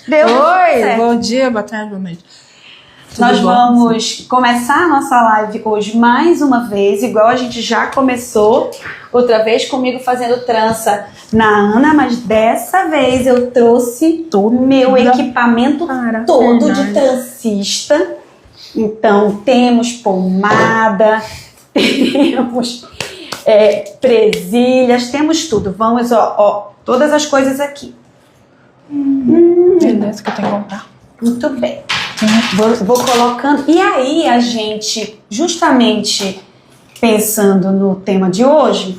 Deu Oi, certo. bom dia, boa tarde, boa noite. Nós vamos começar a nossa live hoje mais uma vez, igual a gente já começou outra vez comigo fazendo trança na Ana, mas dessa vez eu trouxe meu equipamento todo de trancista. Então temos pomada, temos presilhas, temos tudo. Vamos, todas as coisas aqui. Beleza, que eu tenho que comprar. Muito bem. Vou colocando. E aí a gente, justamente pensando no tema de hoje,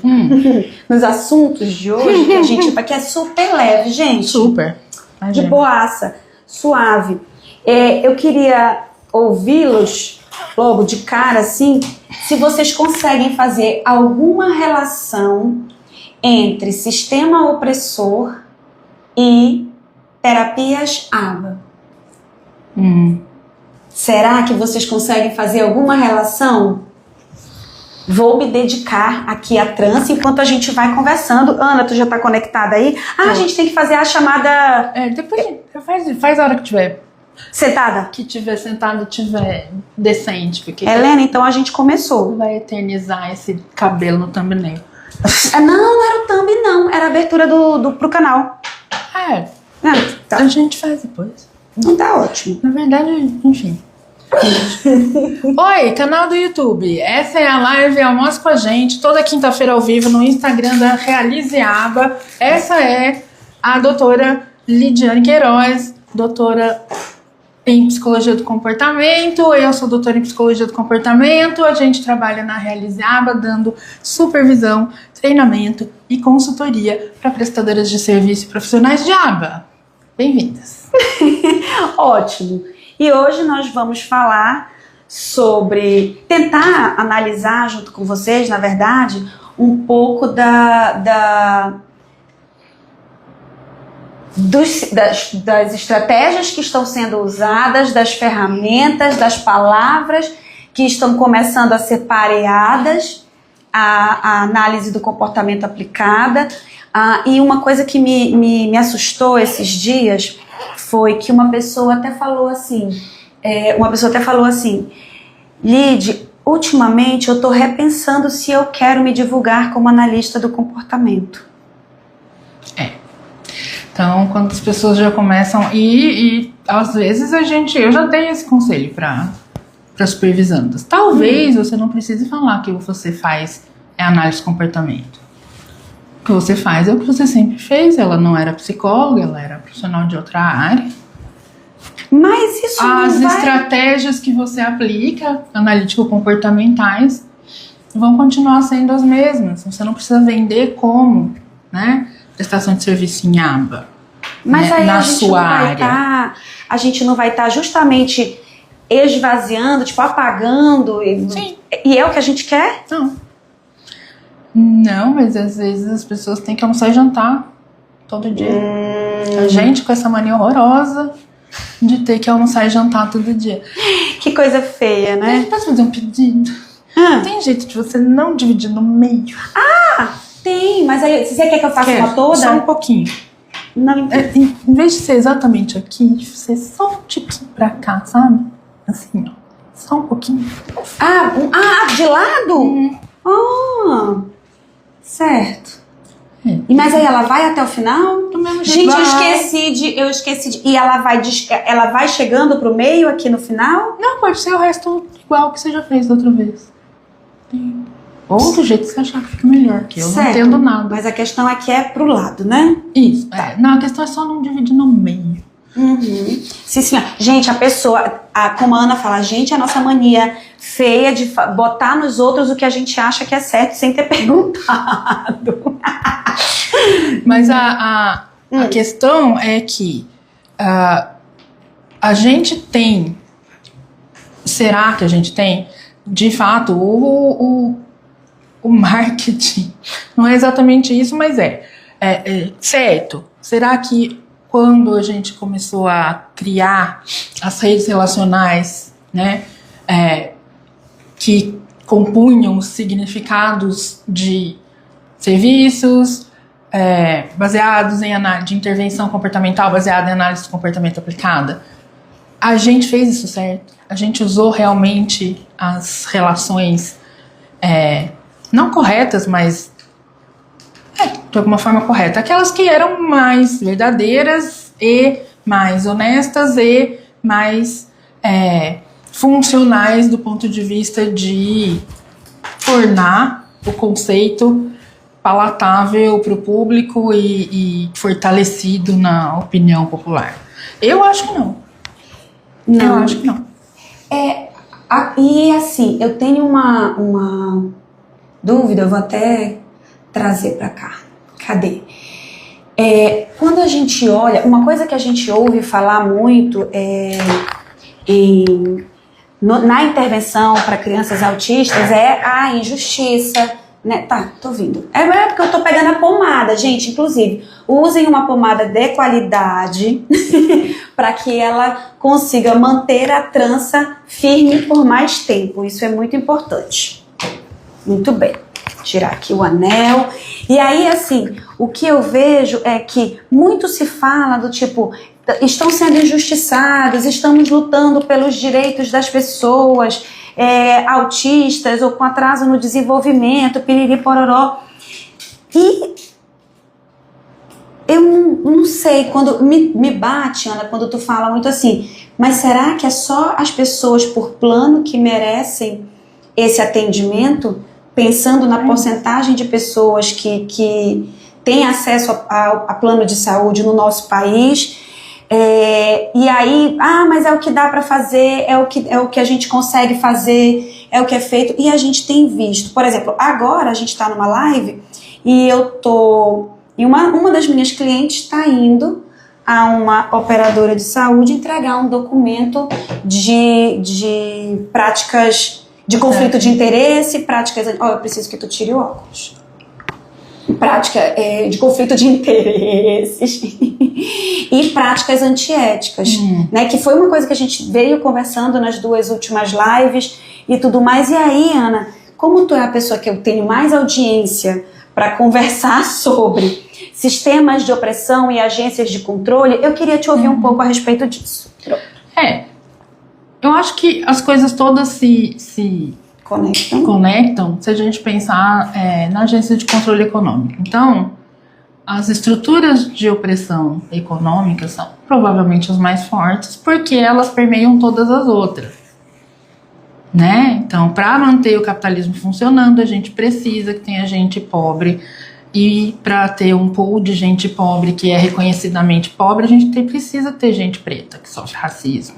nos assuntos de hoje, que a gente que é super leve, gente. Super. De boaça, suave. Eu queria ouvi-los logo de cara, assim, se vocês conseguem fazer alguma relação entre sistema opressor e terapias ABA. Será que vocês conseguem fazer alguma relação? Vou me dedicar aqui à trança enquanto a gente vai conversando. Ana, tu já tá conectada aí? A gente tem que fazer a chamada... Depois faz a hora que tiver. Sentada? Que tiver sentado, tiver decente. Porque Helena, então a gente começou. vai eternizar esse cabelo no thumbnail. Não era o thumb, não. Era a abertura pro canal. Tá. A gente faz depois. Não, tá ótimo. Na verdade, enfim. Oi, canal do YouTube. Essa é a live Almoço com a gente, toda quinta-feira ao vivo no Instagram da Realize Aba. Essa é a doutora Lidiane Queiroz, doutora em Psicologia do Comportamento. Eu sou doutora em Psicologia do Comportamento. A gente trabalha na Realize Aba dando supervisão, treinamento e consultoria para prestadoras de serviço e profissionais de aba. Bem-vindas. Ótimo. E hoje nós vamos falar sobre, tentar analisar junto com vocês, na verdade, um pouco das estratégias que estão sendo usadas, das ferramentas, das palavras que estão começando a ser pareadas, a análise do comportamento aplicada. E uma coisa que me assustou esses dias foi que uma pessoa até falou assim, Lid, ultimamente eu estou repensando se eu quero me divulgar como analista do comportamento. Então, quando as pessoas já começam e às vezes eu já tenho esse conselho para supervisandas. Talvez você não precise falar que o que você faz é análise de comportamento. O que você faz é o que você sempre fez. Ela não era psicóloga, ela era profissional de outra área. Mas isso As estratégias que você aplica, analítico-comportamentais, vão continuar sendo as mesmas. Você não precisa vender como, né, prestação de serviço em aba. Mas aí na sua área. A gente não vai estar justamente esvaziando, tipo, apagando. Sim. E é o que a gente quer? Não, mas às vezes as pessoas têm que almoçar e jantar todo dia. A gente com essa mania horrorosa de ter que almoçar e jantar todo dia. Que coisa feia, né? Posso fazer um pedido? Tem jeito de você não dividir no meio? Tem, mas aí você quer que eu faça uma toda? Só um pouquinho. Não entendi. Em vez de ser exatamente aqui, você só um tiquinho pra cá, sabe? Assim, ó. Só um pouquinho. De lado? Certo. Mas aí ela vai até o final? Do mesmo jeito. Gente, eu esqueci de... E ela vai chegando pro meio aqui no final? Não, pode ser o resto igual que você já fez da outra vez. Tem outro jeito que você achar que fica melhor, que eu não entendo nada. Mas a questão aqui é pro lado, né? Isso. Não, a questão é só não dividir no meio. Sim, senhora. Gente, a pessoa, como a Ana fala, a gente, a nossa mania feia de botar nos outros o que a gente acha que é certo sem ter perguntado. Mas a questão é que a gente tem, será que a gente tem, de fato, o marketing? Não é exatamente isso, mas certo. Será que quando a gente começou a criar as redes relacionais, né, que compunham os significados de serviços, baseados em análise de intervenção comportamental, baseada em análise de comportamento aplicada. A gente fez isso certo? A gente usou realmente as relações não corretas, mas de alguma forma correta. Aquelas que eram mais verdadeiras e mais honestas e mais funcionais do ponto de vista de tornar o conceito palatável para o público e fortalecido na opinião popular. Eu acho que não. Eu acho que não. E assim, eu tenho uma dúvida, eu vou até trazer para cá. Cadê? Quando a gente olha, uma coisa que a gente ouve falar muito na intervenção para crianças autistas é a injustiça, né? Tá, tô ouvindo. É porque eu tô pegando a pomada, gente. Inclusive, usem uma pomada de qualidade para que ela consiga manter a trança firme por mais tempo. Isso é muito importante. Muito bem. Tirar aqui o anel. E aí, assim, o que eu vejo é que muito se fala do tipo, estão sendo injustiçados, estamos lutando pelos direitos das pessoas autistas ou com atraso no desenvolvimento, piriri pororó. E eu não sei, quando me bate, Ana, quando tu fala muito assim, mas será que é só as pessoas por plano que merecem esse atendimento? Pensando na porcentagem de pessoas que têm acesso a plano de saúde no nosso país, e aí, mas é o que dá para fazer, é o que a gente consegue fazer, é o que é feito, e a gente tem visto, por exemplo, agora a gente está numa live e uma das minhas clientes está indo a uma operadora de saúde entregar um documento de práticas de conflito de interesse, práticas... eu preciso que tu tire o óculos. Prática de conflito de interesses e práticas antiéticas, né? Que foi uma coisa que a gente veio conversando nas 2 últimas lives e tudo mais. E aí, Ana, como tu é a pessoa que eu tenho mais audiência para conversar sobre sistemas de opressão e agências de controle, eu queria te ouvir um pouco a respeito disso. Eu acho que as coisas todas se conectam se a gente pensar na agência de controle econômico. Então, as estruturas de opressão econômica são provavelmente as mais fortes porque elas permeiam todas as outras, né? Então, para manter o capitalismo funcionando, a gente precisa que tenha gente pobre, e para ter um pool de gente pobre que é reconhecidamente pobre, a gente precisa ter gente preta que sofre racismo.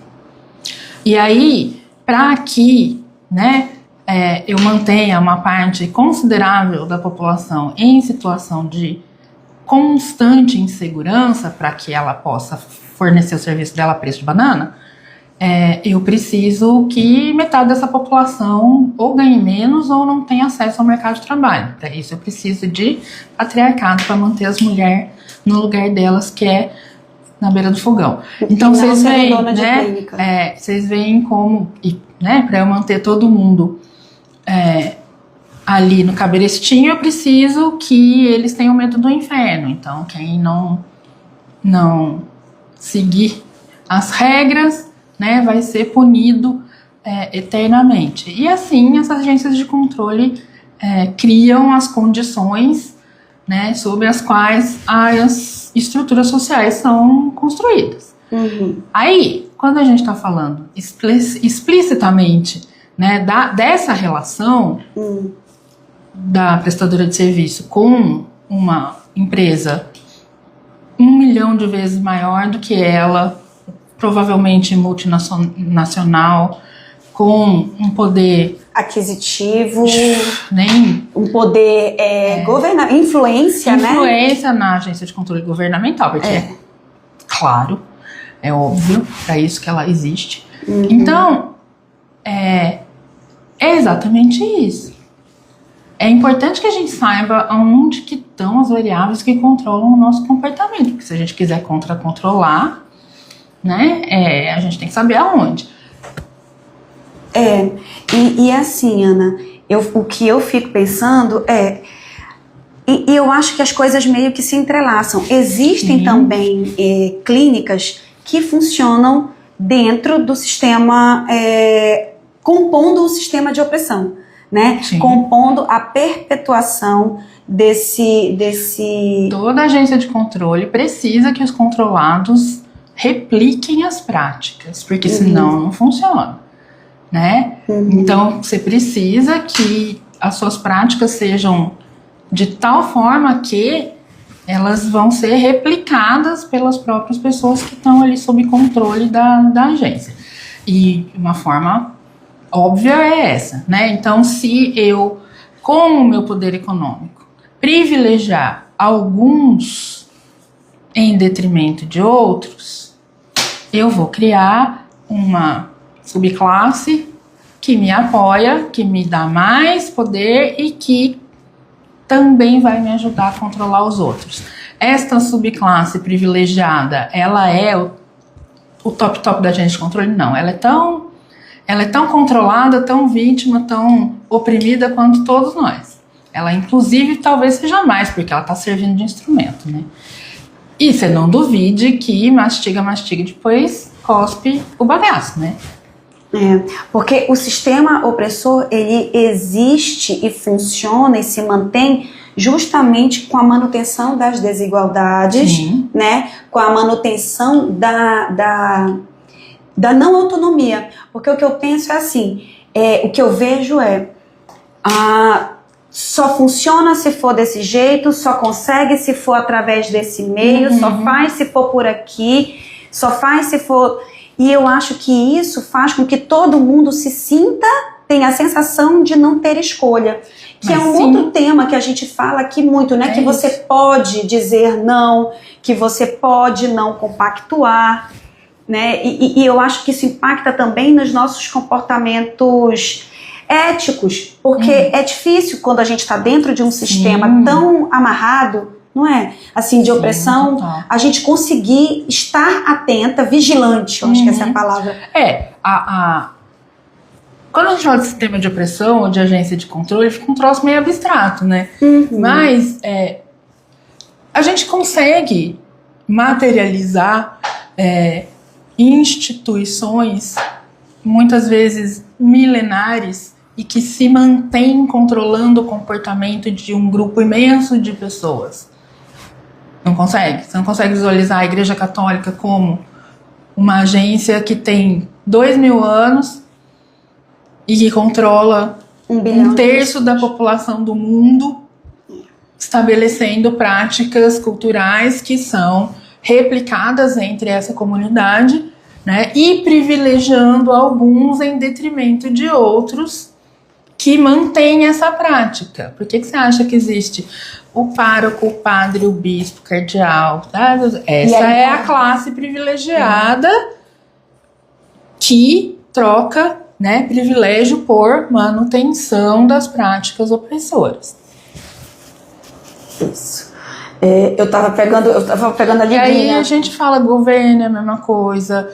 E aí, para que, né, eu mantenha uma parte considerável da população em situação de constante insegurança, para que ela possa fornecer o serviço dela a preço de banana, eu preciso que metade dessa população ou ganhe menos ou não tenha acesso ao mercado de trabalho. Para isso eu preciso de patriarcado para manter as mulheres no lugar delas, que é na beira do fogão. Então vocês veem, né? Vocês veem como, né? Para eu manter todo mundo ali no cabrestinho, eu preciso que eles tenham medo do inferno. Então quem não seguir as regras, né, vai ser punido eternamente. E assim essas agências de controle criam as condições, né, sobre as quais as estruturas sociais são construídas. Aí, quando a gente está falando explicitamente, né, dessa relação da prestadora de serviço com uma empresa 1 milhão de vezes maior do que ela, provavelmente multinacional, com um poder aquisitivo, um poder influência, né? Influência na agência de controle governamental, porque claro, é óbvio, para isso que ela existe. Então, é exatamente isso. É importante que a gente saiba onde que estão as variáveis que controlam o nosso comportamento, porque se a gente quiser controlar, né, a gente tem que saber aonde. E assim, Ana, o que eu fico pensando E eu acho que as coisas meio que se entrelaçam. Existem também clínicas que funcionam dentro do sistema, compondo o sistema de opressão, né? Sim. Compondo a perpetuação desse... Toda agência de controle precisa que os controlados repliquem as práticas, porque senão não funciona, né? Então, você precisa que as suas práticas sejam de tal forma que elas vão ser replicadas pelas próprias pessoas que estão ali sob controle da agência. E uma forma óbvia é essa, né? Então, se eu, com o meu poder econômico, privilegiar alguns em detrimento de outros, eu vou criar uma subclasse que me apoia, que me dá mais poder e que também vai me ajudar a controlar os outros. Esta subclasse privilegiada, ela é o top da agência de controle? Não, ela é tão controlada, tão vítima, tão oprimida quanto todos nós. Ela, inclusive, talvez seja mais, porque ela está servindo de instrumento, né? E você não duvide que mastiga, depois cospe o bagaço, né? Porque o sistema opressor, ele existe e funciona e se mantém justamente com a manutenção das desigualdades, né? Com a manutenção da não autonomia. Porque o que eu penso é assim, o que eu vejo só funciona se for desse jeito, só consegue se for através desse meio, só faz se for por aqui, só faz se for... E eu acho que isso faz com que todo mundo se sinta, tenha a sensação de não ter escolha. Que é um outro tema que a gente fala aqui muito, né? Que você pode dizer não, que você pode não compactuar, né? E eu acho que isso impacta também nos nossos comportamentos éticos, porque é difícil quando a gente está dentro de um sistema tão amarrado, não é? Assim, de opressão, a gente conseguir estar atenta, vigilante, eu acho que essa é a palavra. Quando a gente fala de sistema de opressão ou de agência de controle, fica um troço meio abstrato, né? Mas a gente consegue materializar instituições, muitas vezes milenares, e que se mantêm controlando o comportamento de um grupo imenso de pessoas. Não consegue? Você não consegue visualizar a Igreja Católica como uma agência que tem 2000 anos e que controla um terço da população do mundo, estabelecendo práticas culturais que são replicadas entre essa comunidade, né, e privilegiando alguns em detrimento de outros que mantêm essa prática. Por que você acha que existe o pároco, o padre, o bispo, o cardeal? Tá? Essa é a classe privilegiada que troca, né, privilégio por manutenção das práticas opressoras. Isso. Eu tava pegando a linha. E aí a gente fala governo é a mesma coisa,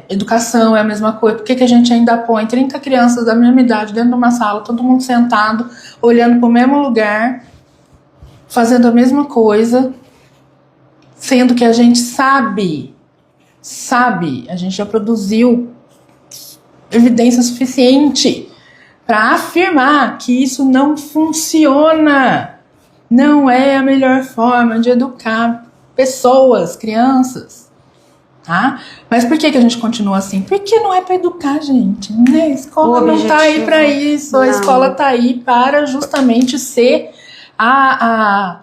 educação é a mesma coisa. Por que a gente ainda põe 30 crianças da mesma idade dentro de uma sala, todo mundo sentado, olhando para o mesmo lugar, fazendo a mesma coisa, sendo que a gente sabe, a gente já produziu evidência suficiente para afirmar que isso não funciona. Não é a melhor forma de educar pessoas, crianças, tá? Mas por que a gente continua assim? Porque não é para educar, gente, né? A escola não tá aí para isso, a escola tá aí para justamente ser a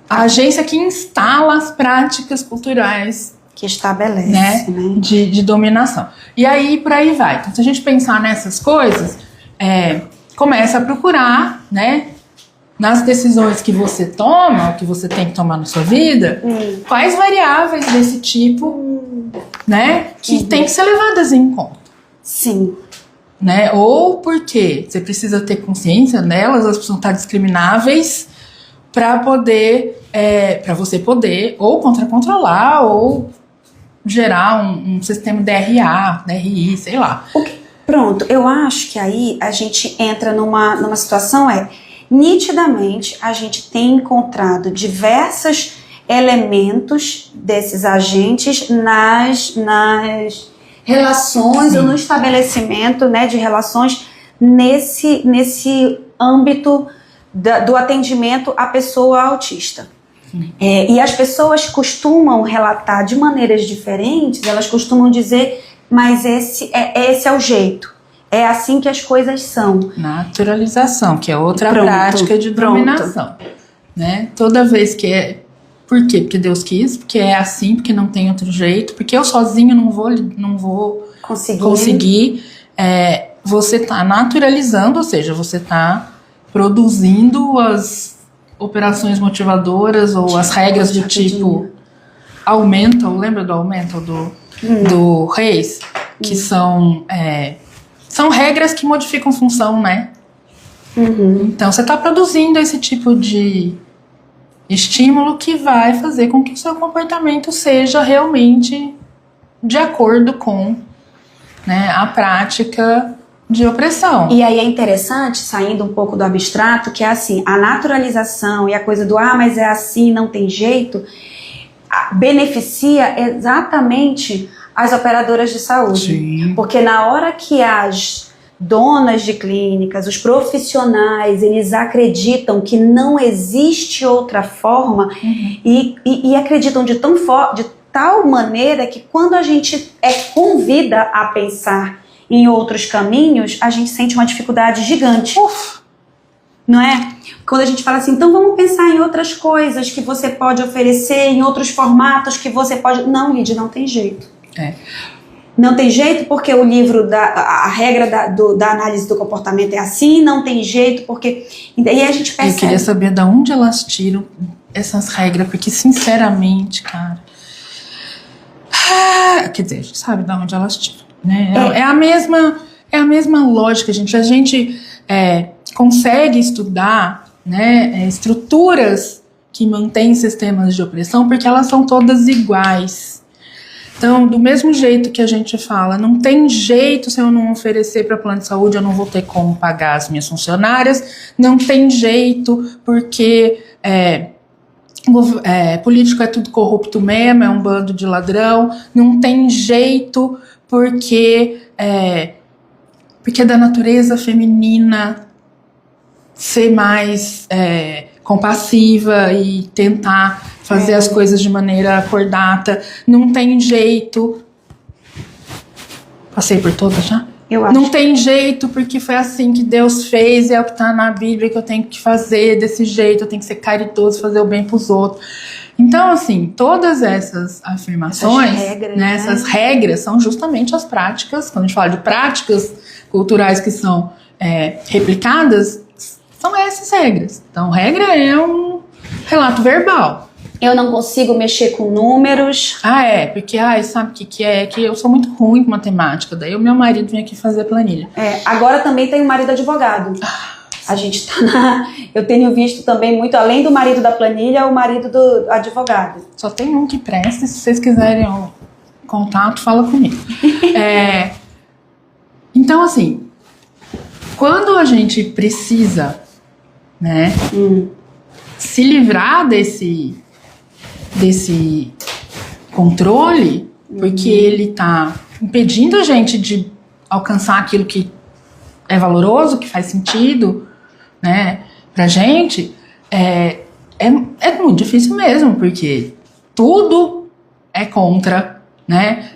agência que instala as práticas culturais, que estabelece, né? De dominação. E aí, por aí vai. Então, se a gente pensar nessas coisas, começa a procurar, né, nas decisões que você toma, que você tem que tomar na sua vida, quais variáveis desse tipo, né, que tem que ser levadas em conta. Sim. Né? Ou porque você precisa ter consciência delas, elas precisam estar discrimináveis para poder, para você poder ou controlar ou gerar um sistema DRA, DRI, sei lá. Pronto, eu acho que aí a gente entra numa situação nitidamente a gente tem encontrado diversos elementos desses agentes nas relações ou no estabelecimento, né, de relações nesse âmbito do atendimento à pessoa autista. E as pessoas costumam relatar de maneiras diferentes, elas costumam dizer, mas esse é o jeito, é assim que as coisas são. Naturalização, que é outra prática de dominação. Né? Toda vez que é... Por quê? Porque Deus quis, porque é assim, porque não tem outro jeito, porque eu sozinho não vou conseguir. Você está naturalizando, ou seja, você está produzindo as operações motivadoras ou as regras do tipo Aumenta, lembra do Aumenta do Reis? Que são regras que modificam função, né? Então você está produzindo esse tipo de estímulo que vai fazer com que o seu comportamento seja realmente de acordo com, né, a prática de opressão. E aí é interessante, saindo um pouco do abstrato, que é assim, a naturalização e a coisa do mas é assim, não tem jeito, beneficia exatamente as operadoras de saúde. Sim. Porque na hora que as donas de clínicas, os profissionais, eles acreditam que não existe outra forma e acreditam de tal maneira que quando a gente convida a pensar em outros caminhos, a gente sente uma dificuldade gigante. Não é? Quando a gente fala assim, então vamos pensar em outras coisas que você pode oferecer, em outros formatos que você pode... Não, Lídia, não tem jeito. Não tem jeito porque o livro, a regra da análise do comportamento é assim, não tem jeito porque... E aí a gente percebe... Eu queria saber de onde elas tiram essas regras, porque sinceramente, cara... Quer dizer, a gente sabe de onde elas tiram, né? É a mesma lógica, gente. A gente consegue estudar, né, estruturas que mantêm sistemas de opressão porque elas são todas iguais. Então, do mesmo jeito que a gente fala, não tem jeito se eu não oferecer para plano de saúde, eu não vou ter como pagar as minhas funcionárias, não tem jeito porque político é tudo corrupto mesmo, é um bando de ladrão, não tem jeito porque é da natureza feminina ser mais compassiva e tentar fazer as coisas de maneira acordata. Não tem jeito. Passei por todas já? Eu acho. Não tem jeito porque foi assim que Deus fez, é o que está na Bíblia que eu tenho que fazer desse jeito, eu tenho que ser caridoso, fazer o bem para os outros. Então, assim, todas essas afirmações, essas regras são justamente as práticas, quando a gente fala de práticas culturais que são replicadas, são essas regras. Então, regra é um relato verbal. Eu não consigo mexer com números. Porque sabe o que é? Que eu sou muito ruim com matemática. Daí o meu marido vem aqui fazer planilha. Agora também tem um marido advogado. A gente tá eu tenho visto também muito, além do marido da planilha, o marido do advogado. Só tem um que presta, se vocês quiserem o contato, fala comigo. Então, assim, quando a gente precisa, né, se livrar desse controle, porque ele tá impedindo a gente de alcançar aquilo que é valoroso, que faz sentido, né, pra gente, é muito difícil mesmo, porque tudo é contra, né,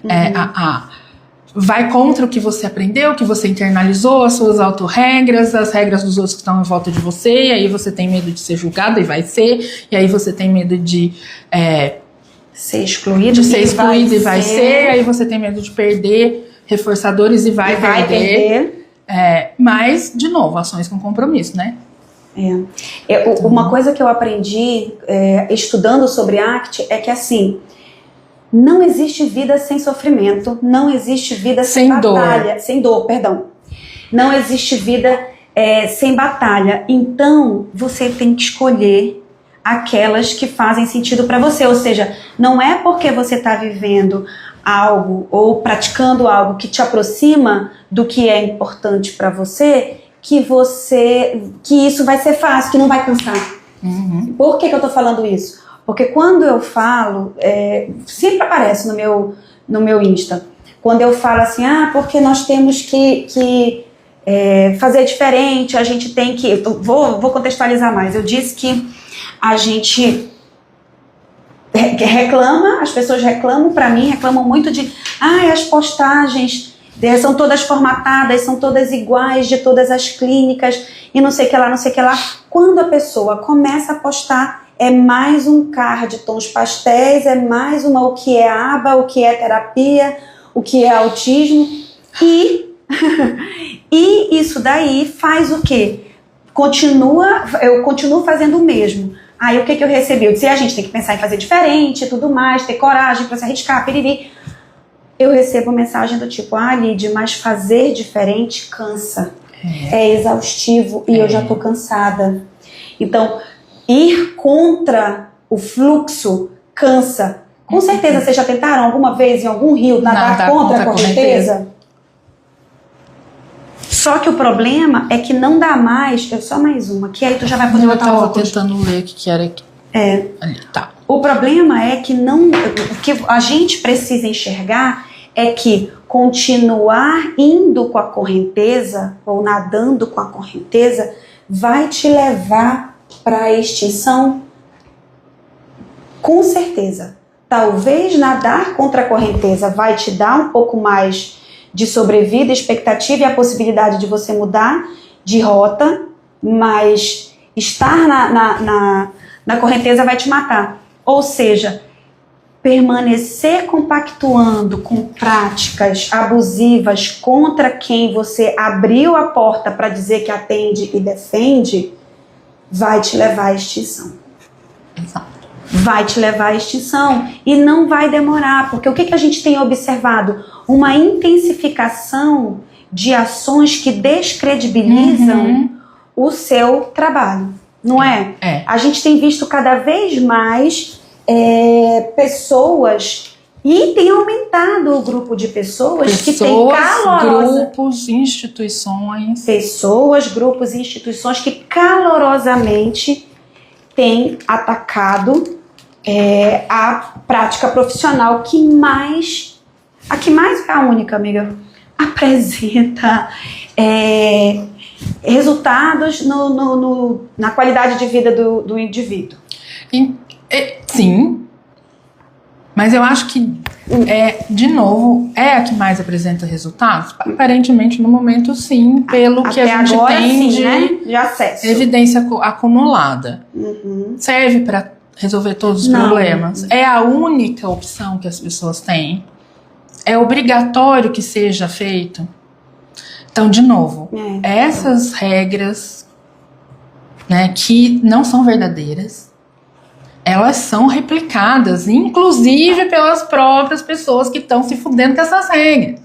vai contra o que você aprendeu, o que você internalizou, as suas autorregras, as regras dos outros que estão em volta de você, e aí você tem medo de ser julgado e vai ser, e aí você tem medo de ser excluído e vai ser, aí você tem medo de perder reforçadores e vai perder. Mas, de novo, ações com compromisso, né? Uma coisa que eu aprendi estudando sobre ACT é que, assim, não existe vida sem sofrimento, não existe vida sem batalha. Sem dor, perdão. Não existe vida sem batalha. Então, você tem que escolher aquelas que fazem sentido para você. Ou seja, não é porque você está vivendo algo ou praticando algo que te aproxima do que é importante para você que isso vai ser fácil, que não vai cansar. Por que eu tô falando isso? Porque quando eu falo, sempre aparece no meu Insta, quando eu falo assim, porque nós temos que fazer diferente, a gente tem que... Vou contextualizar mais. Eu disse que a gente reclama, as pessoas reclamam pra mim, reclamam muito de... as postagens são todas formatadas, são todas iguais, de todas as clínicas, e não sei o que lá, não sei o que lá. Quando a pessoa começa a postar, é mais um card de tons pastéis, é mais o que é aba, o que é terapia, o que é autismo, e isso daí faz o quê? Eu continuo fazendo o mesmo. Aí o que eu recebi? Eu disse, a gente tem que pensar em fazer diferente e tudo mais, ter coragem para se arriscar, piriri. Eu recebo mensagem do tipo, Lid, mas fazer diferente cansa. É exaustivo e eu já tô cansada. Então, ir contra o fluxo cansa. Com certeza, vocês já tentaram alguma vez em algum rio nadar contra a correnteza? Só que o problema é que não dá mais, só mais uma, que aí tu já vai poder botar óculos. Eu tava tentando ler o que era aqui. Ali, tá. O problema é que o que a gente precisa enxergar é que continuar indo com a correnteza ou nadando com a correnteza vai te levar para a extinção, com certeza. Talvez nadar contra a correnteza vai te dar um pouco mais de sobrevida, expectativa e a possibilidade de você mudar de rota, mas estar na correnteza vai te matar. Ou seja, permanecer compactuando com práticas abusivas contra quem você abriu a porta para dizer que atende e defende, vai te levar à extinção. Exato. Vai te levar à extinção e não vai demorar, porque o que a gente tem observado? Uma intensificação de ações que descredibilizam o seu trabalho, não é? A gente tem visto cada vez mais pessoas, e tem aumentado o grupo de pessoas que têm grupos, instituições. Pessoas, grupos e instituições que calorosamente têm atacado a prática profissional a que mais é a única, amiga, apresenta resultados na qualidade de vida do indivíduo. Sim, mas eu acho que, de novo, é a que mais apresenta resultados? Aparentemente, no momento, sim, pelo que a gente agora, tem sim, né? De acesso. Evidência acumulada. Serve para resolver todos os problemas? É a única opção que as pessoas têm? É obrigatório que seja feito? Então, de novo, essas regras, né, que não são verdadeiras, elas são replicadas, inclusive pelas próprias pessoas que estão se fudendo com essas regras.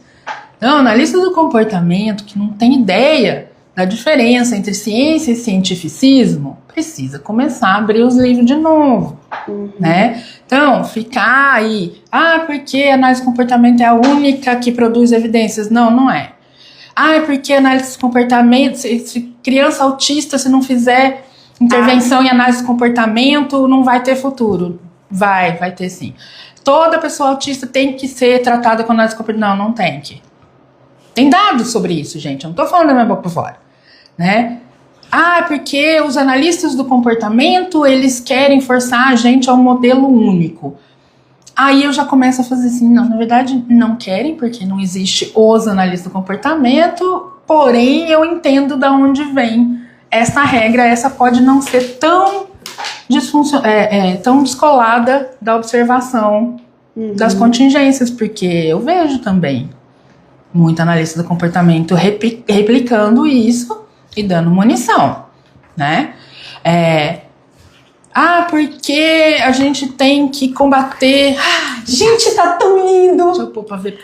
Então, analista do comportamento, que não tem ideia da diferença entre ciência e cientificismo, precisa começar a abrir os livros de novo, né? Então, ficar aí, porque a análise do comportamento é a única que produz evidências. Não, não é. Porque a análise do comportamento, se criança autista, se não fizer intervenção em análise do comportamento, não vai ter futuro. Vai ter sim. Toda pessoa autista tem que ser tratada com análise do comportamento. Não tem que. Tem dados sobre isso, gente. Eu não tô falando da minha boca por fora, né? Porque os analistas do comportamento, eles querem forçar a gente a um modelo único. Aí eu já começo a fazer assim, não, na verdade não querem, porque não existe os analistas do comportamento, porém eu entendo de onde vem essa regra, essa pode não ser tão tão descolada da observação das contingências, porque eu vejo também muito analista do comportamento replicando isso e dando munição, né? Porque a gente tem que combater... Gente, tá tão lindo! Deixa eu pôr pra ver.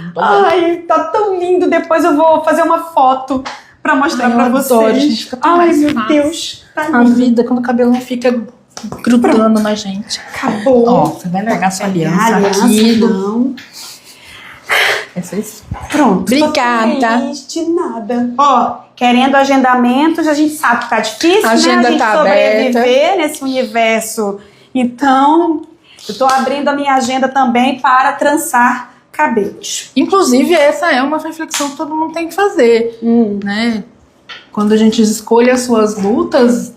Tá tão lindo! Depois eu vou fazer uma foto pra mostrar pra vocês. Meu Deus! Tá lindo. A vida, quando o cabelo não fica grudando na gente. Acabou. Ó, você vai largar sua aliança aqui. Não. Essa é isso. Pronto. Obrigada. De nada. Ó, querendo agendamentos, a gente sabe que tá difícil, A agenda né? A gente tá sobreviver nesse universo. Então, eu tô abrindo a minha agenda também para trançar cabelos. Inclusive, essa é uma reflexão que todo mundo tem que fazer, né? Quando a gente escolhe as suas lutas,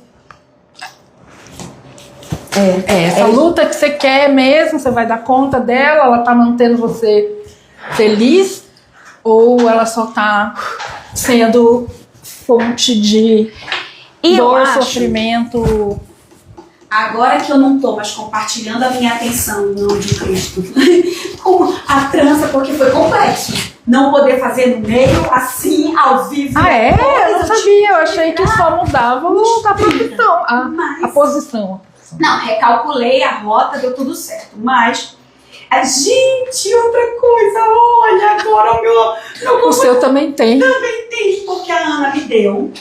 essa luta que você quer mesmo, você vai dar conta dela, ela tá mantendo você feliz, ou ela só tá sendo fonte de dor, sofrimento. Agora que eu não tô mais compartilhando a minha atenção em nome de Cristo com a trança, porque foi complexo. Não poder fazer no meio, assim, ao vivo. Ah, é? Eu não sabia, eu achei que só mudava a posição, a posição. Não, recalculei a rota, deu tudo certo. Mas, gente, outra coisa, olha, agora o meu O seu também tem. Também tem, porque a Ana me deu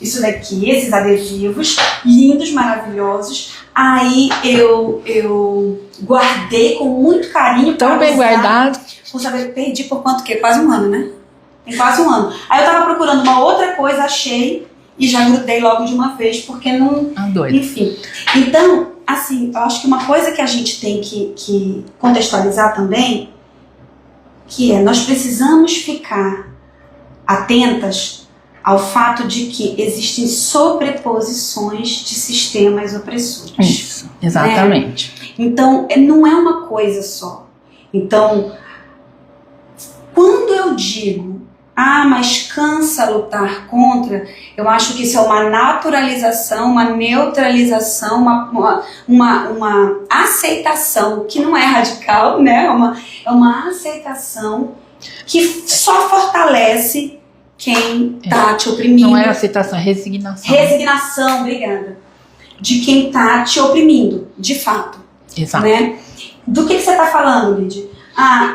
isso daqui, esses adesivos lindos, maravilhosos. Aí eu guardei com muito carinho. Tão bem guardado. Vou saber, perdi por quanto que? Quase um ano, né? Tem quase um ano. Aí eu tava procurando uma outra coisa, achei e já grudei logo de uma vez, porque não... doido. Enfim. Então, assim, eu acho que uma coisa que a gente tem que contextualizar também, que é, nós precisamos ficar atentas ao fato de que existem sobreposições de sistemas opressores. Isso, exatamente. Né? Então, não é uma coisa só. Então, quando eu digo, mas cansa lutar contra, eu acho que isso é uma naturalização, uma neutralização, uma aceitação, que não é radical, né? É uma aceitação que só fortalece quem tá te oprimindo. Não é aceitação, é resignação. Resignação, obrigada. De quem tá te oprimindo, de fato. Exato. Né? Do que você tá falando, Lidy?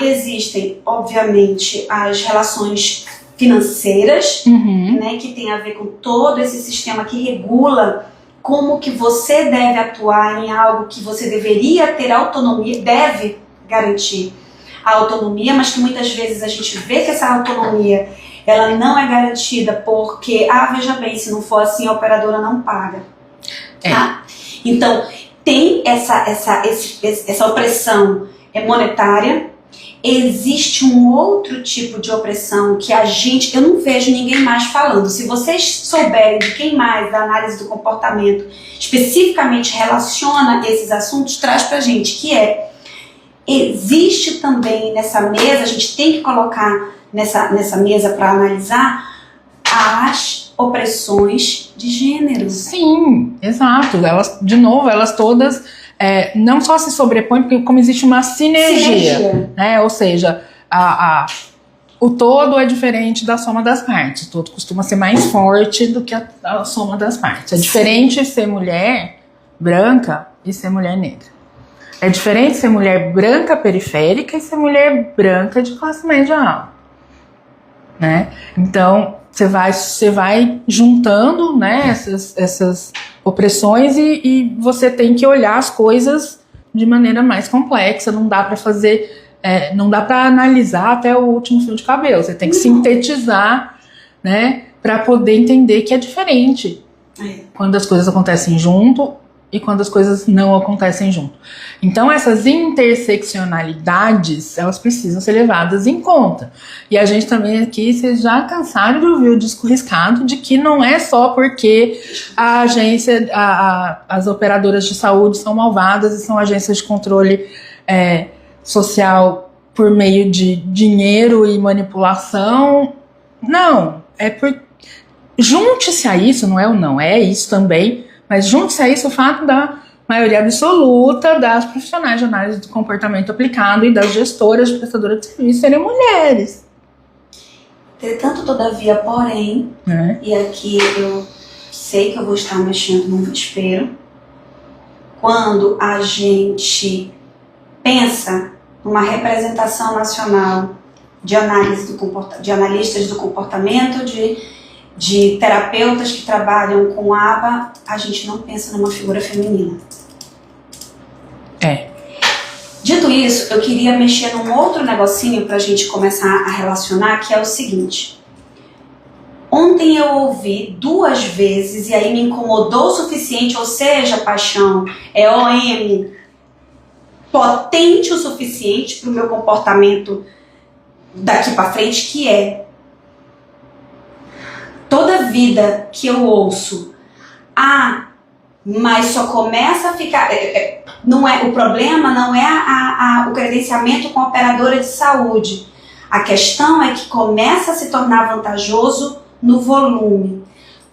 Existem, obviamente, as relações financeiras, né, que tem a ver com todo esse sistema que regula como que você deve atuar em algo que você deveria ter autonomia, deve garantir a autonomia, mas que muitas vezes a gente vê que essa autonomia ela não é garantida porque, veja bem, se não for assim a operadora não paga. Tá? Então, tem essa opressão monetária. Existe um outro tipo de opressão que eu não vejo ninguém mais falando. Se vocês souberem de quem mais da análise do comportamento especificamente relaciona esses assuntos, traz pra gente, que existe também nessa mesa, a gente tem que colocar nessa mesa para analisar as opressões de gênero. Sim, exato. Elas todas não só se sobrepõem, porque como existe uma sinergia. Né? Ou seja, o todo é diferente da soma das partes. O todo costuma ser mais forte do que a soma das partes. É diferente ser mulher branca e ser mulher negra. É diferente ser mulher branca periférica e ser mulher branca de classe média alta. Né? Então, você vai juntando, né, essas opressões e você tem que olhar as coisas de maneira mais complexa. Não dá para fazer, não dá para analisar até o último fio de cabelo. Você tem que sintetizar, né, para poder entender que é diferente quando as coisas acontecem junto e quando as coisas não acontecem junto. Então essas interseccionalidades, elas precisam ser levadas em conta. E a gente também aqui, vocês já cansaram de ouvir o disco riscado de que não é só porque a agência, as operadoras de saúde são malvadas e são agências de controle social por meio de dinheiro e manipulação. Não, junte-se a isso, não é o não, é isso também. Mas junto-se a isso o fato da maioria absoluta das profissionais de análise do comportamento aplicado e das gestoras de prestadoras de serviço serem mulheres. Entretanto, todavia, porém, e aqui eu sei que eu vou estar mexendo num vespeiro, quando a gente pensa numa representação nacional de análise de analistas do comportamento, de terapeutas que trabalham com aba, a gente não pensa numa figura feminina. De Dito isso, eu queria mexer num outro negocinho pra gente começar a relacionar, que é o seguinte. Ontem eu ouvi 2 vezes e aí me incomodou o suficiente, ou seja, paixão, é OM, potente o suficiente pro meu comportamento daqui pra frente, que é toda vida que eu ouço, mas só começa a ficar... Não é, o problema não é o credenciamento com a operadora de saúde. A questão é que começa a se tornar vantajoso no volume.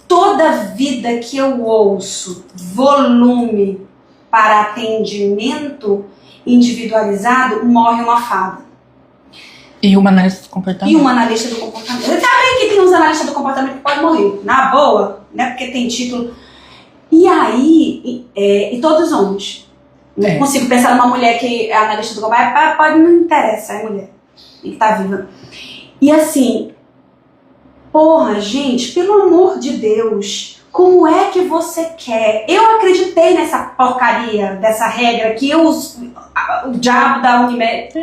Toda vida que eu ouço volume para atendimento individualizado, morre uma fada. E uma analista do comportamento. E uma analista do comportamento. Você sabe que tem uns analistas do comportamento que podem morrer, na boa, né? Porque tem título. E aí, e todos homens. Não consigo pensar numa mulher que é analista do comportamento, pode não interessa, é mulher. Tem que estar viva. E assim, porra, gente, pelo amor de Deus, como é que você quer? Eu acreditei nessa porcaria, dessa regra que o diabo da Unimed,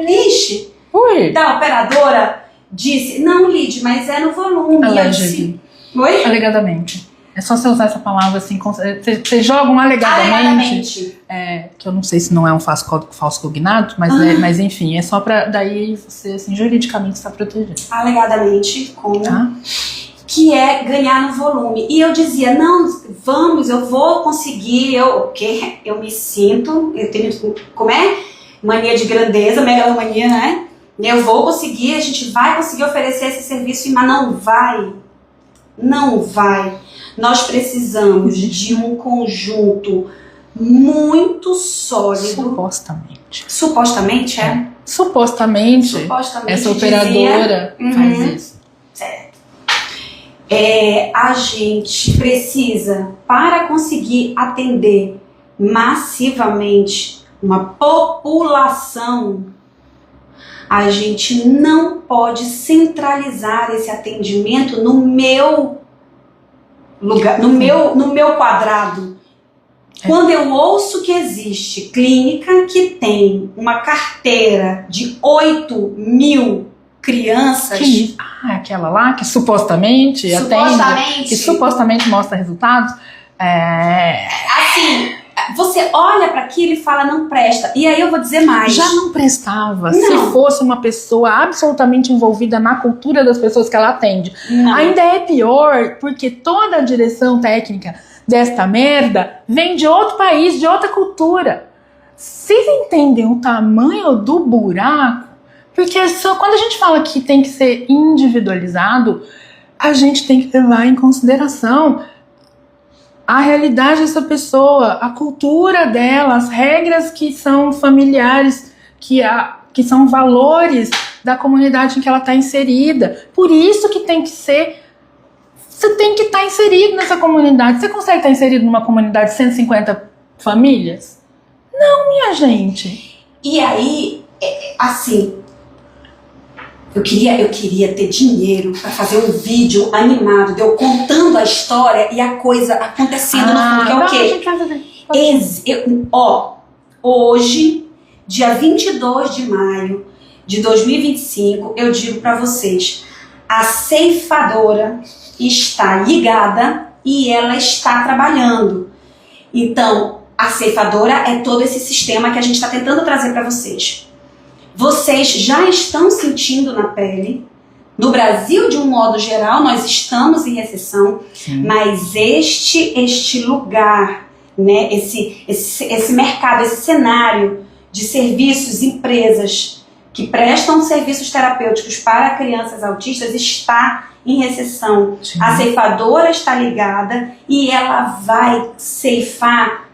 da operadora, disse, não, Lid, mas é no volume. Oi? Alegadamente. É só você usar essa palavra assim, você joga um alegadamente. Que eu não sei se não é um falso cognato, mas enfim, é só pra daí você, assim, juridicamente está protegido. Alegadamente, como? Que é ganhar no volume. E eu dizia, não, vamos, eu vou conseguir, porque eu me sinto, eu tenho, como é? Mania de grandeza, megalomania, né? Eu vou conseguir, a gente vai conseguir oferecer esse serviço, mas não vai. Não vai. Nós precisamos de um conjunto muito sólido. Supostamente. Supostamente, é? Supostamente essa operadora faz isso. Certo. A gente precisa, para conseguir atender massivamente uma população, a gente não pode centralizar esse atendimento no meu lugar, no meu quadrado. Quando eu ouço que existe clínica que tem uma carteira de 8.000 crianças... aquela lá que supostamente atende, que supostamente mostra resultados. Assim, você olha para aquilo e fala, não presta. E aí eu vou dizer mais. Já não prestava se fosse uma pessoa absolutamente envolvida na cultura das pessoas que ela atende. Não. Ainda é pior, porque toda a direção técnica desta merda vem de outro país, de outra cultura. Vocês entendem o tamanho do buraco? Porque quando a gente fala que tem que ser individualizado, a gente tem que levar em consideração a realidade dessa pessoa, a cultura dela, as regras que são familiares, que são valores da comunidade em que ela está inserida. Por isso que tem que ser... Você tem que estar inserido nessa comunidade. Você consegue estar inserido numa comunidade de 150 famílias? Não, minha gente. E aí, assim... Eu queria ter dinheiro para fazer um vídeo animado de eu contando a história e a coisa acontecendo no fundo, que é o quê? Hoje, dia 22 de maio de 2025, eu digo para vocês, a ceifadora está ligada e ela está trabalhando. Então, a ceifadora é todo esse sistema que a gente está tentando trazer para vocês. Vocês já estão sentindo na pele. No Brasil, de um modo geral, nós estamos em recessão. Sim. Mas este lugar, né, esse mercado, esse cenário de serviços, empresas que prestam serviços terapêuticos para crianças autistas está em recessão. Sim. A ceifadora está ligada e ela vai ceifar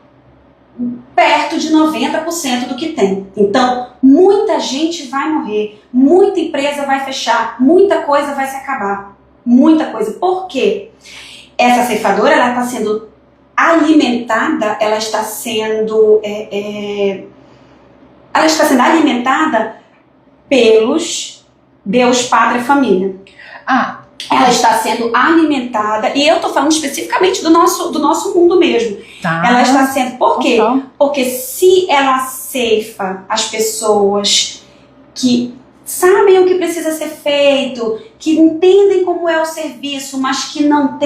perto de 90% do que tem. Então, muita gente vai morrer, muita empresa vai fechar, muita coisa vai se acabar. Muita coisa. Por quê? Essa ceifadora, ela está sendo alimentada, ela está sendo alimentada pelos Deus, Pátria e Família. ela está sendo alimentada, e eu estou falando especificamente do nosso mundo mesmo. Tá. Ela está sendo, por quê? Porque se ela ceifa as pessoas que sabem o que precisa ser feito, que entendem como é o serviço, mas que não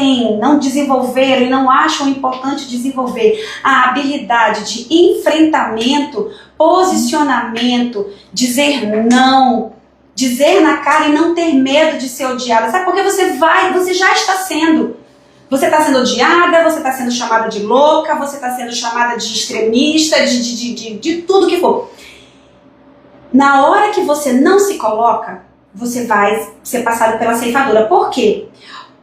desenvolveram e não acham importante desenvolver a habilidade de enfrentamento, posicionamento, dizer não, dizer na cara e não ter medo de ser odiada. Sabe? Porque você já está sendo. Você está sendo odiada, você está sendo chamada de louca, você está sendo chamada de extremista, de tudo que for. Na hora que você não se coloca, você vai ser passado pela ceifadora. Por quê?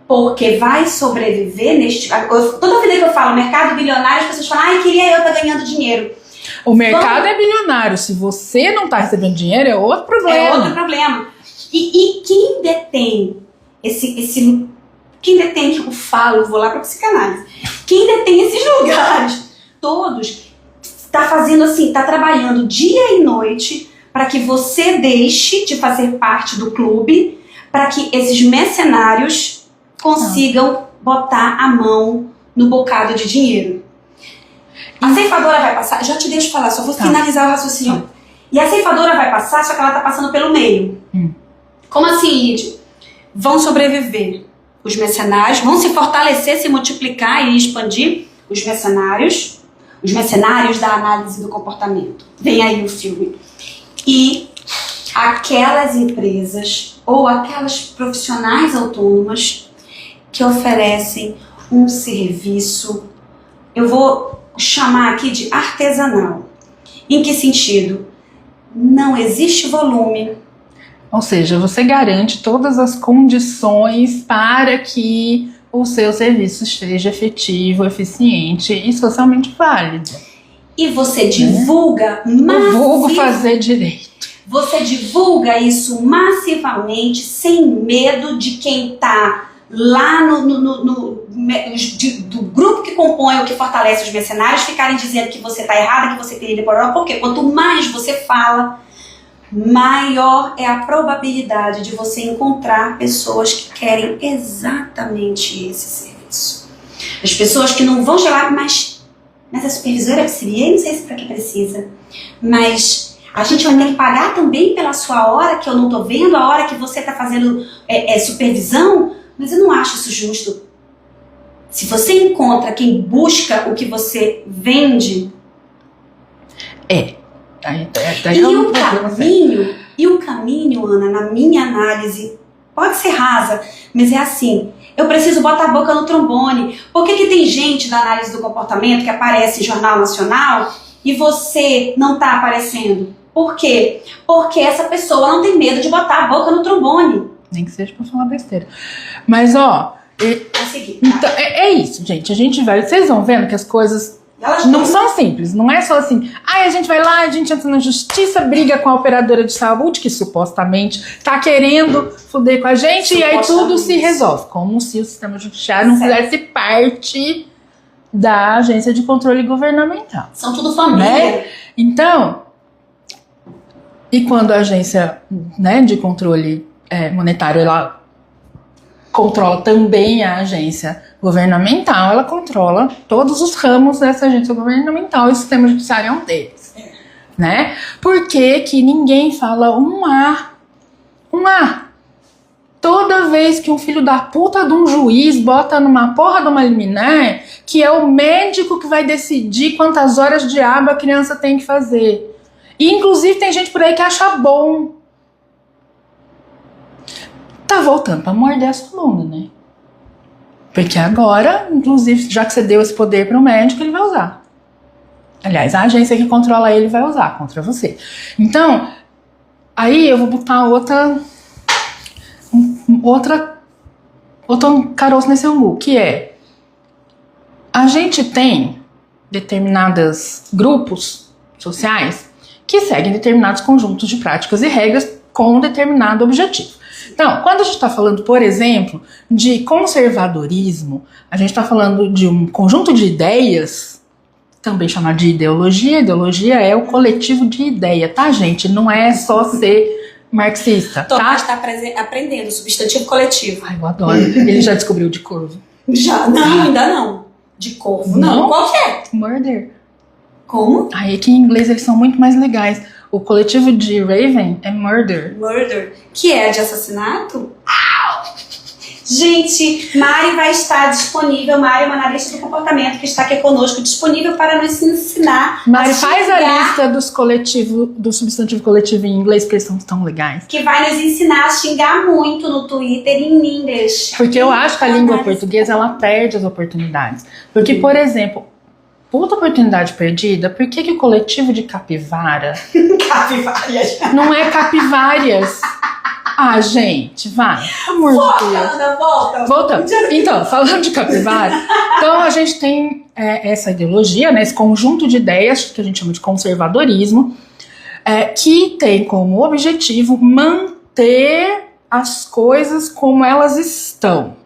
Porque vai sobreviver neste... Toda vida que eu falo mercado bilionário, as pessoas falam, ai, queria eu estar ganhando dinheiro. O mercado é bilionário. Se você não está recebendo dinheiro, é outro problema. É outro problema. E quem detém quem detém, que eu falo, vou lá para psicanálise, quem detém esses lugares todos, está fazendo assim, está trabalhando dia e noite para que você deixe de fazer parte do clube, para que esses mercenários consigam botar a mão no bocado de dinheiro. A ceifadora vai passar, já te deixo falar, só vou finalizar o raciocínio. E a ceifadora vai passar, só que ela está passando pelo meio. Como assim, Lídia? Vão sobreviver os mercenários, vão se fortalecer, se multiplicar e expandir os mercenários da análise do comportamento. Vem aí o filme. E aquelas empresas ou aquelas profissionais autônomas que oferecem um serviço, eu vou chamar aqui de artesanal. Em que sentido? Não existe volume. Ou seja, você garante todas as condições para que o seu serviço seja efetivo, eficiente e socialmente válido. E você divulga vulgo fazer direito. Você divulga isso massivamente, sem medo de quem está lá do grupo que compõe ou que fortalece os mercenários ficarem dizendo que você está errada, que você queria por porque quanto mais você fala, maior é a probabilidade de você encontrar pessoas que querem exatamente esse serviço. As pessoas que não vão chegar, mas a supervisora precisa, eu não sei se para que precisa, mas a gente vai ter que pagar também pela sua hora que eu não estou vendo, a hora que você está fazendo supervisão, mas eu não acho isso justo. Se você encontra quem busca o que você vende... E o caminho, Ana, na minha análise, pode ser rasa, mas é assim, eu preciso botar a boca no trombone. Por que tem gente da análise do comportamento que aparece em jornal nacional e você não está aparecendo? Por quê? Porque essa pessoa não tem medo de botar a boca no trombone. Nem que seja pra falar besteira. Mas, então, é isso, gente. A gente vai... Vocês vão vendo que as coisas não são simples. Não é só assim, a gente vai lá, a gente entra na justiça, briga com a operadora de saúde, que supostamente tá querendo foder com a gente, e aí tudo se resolve. Como se o sistema judiciário não fizesse parte da agência de controle governamental. São tudo família. Né? Então, e quando a agência, né, de controle monetário, ela controla também a agência governamental, ela controla todos os ramos dessa agência governamental e o sistema judiciário é um deles. Né? Por que ninguém fala um A? Toda vez que um filho da puta de um juiz bota numa porra de uma liminar, que é o médico que vai decidir quantas horas de aba a criança tem que fazer. E inclusive tem gente por aí que acha bom. Tá voltando pra morder a sua bunda, né? Porque agora, inclusive, já que você deu esse poder para o médico, ele vai usar. Aliás, a agência que controla ele vai usar contra você. Então, aí eu vou botar outro caroço nesse angu, que é: a gente tem determinados grupos sociais que seguem determinados conjuntos de práticas e regras com um determinado objetivo. Então, quando a gente está falando, por exemplo, de conservadorismo, a gente está falando de um conjunto de ideias, também chamado de ideologia. Ideologia é o coletivo de ideia, tá, gente? Não é só ser marxista, Tomás tá? está aprendendo substantivo coletivo. Ai, eu adoro. Ele já descobriu de corvo. Já? Não, ainda não. De corvo, não. Qual que é? Murder. Como? Aí aqui em inglês eles são muito mais legais. O coletivo de Raven é murder. Murder. Que é de assassinato? Gente, Mari vai estar disponível. Mari é uma analista do comportamento que está aqui conosco, disponível para nos ensinar. Mari, faz a lista dos coletivos, do substantivo coletivo em inglês, porque eles são tão legais. Que vai nos ensinar a xingar muito no Twitter em inglês. Porque eu acho que a língua portuguesa, ela perde as oportunidades. Porque, por exemplo, puta oportunidade perdida, por que o coletivo de capivara Capivárias. não é capivárias? Ah, gente, vai. Pelo amor de Deus. Ana, volta. Voltando. Então, falando de capivara, então a gente tem essa ideologia, né, esse conjunto de ideias que a gente chama de conservadorismo, que tem como objetivo manter as coisas como elas estão.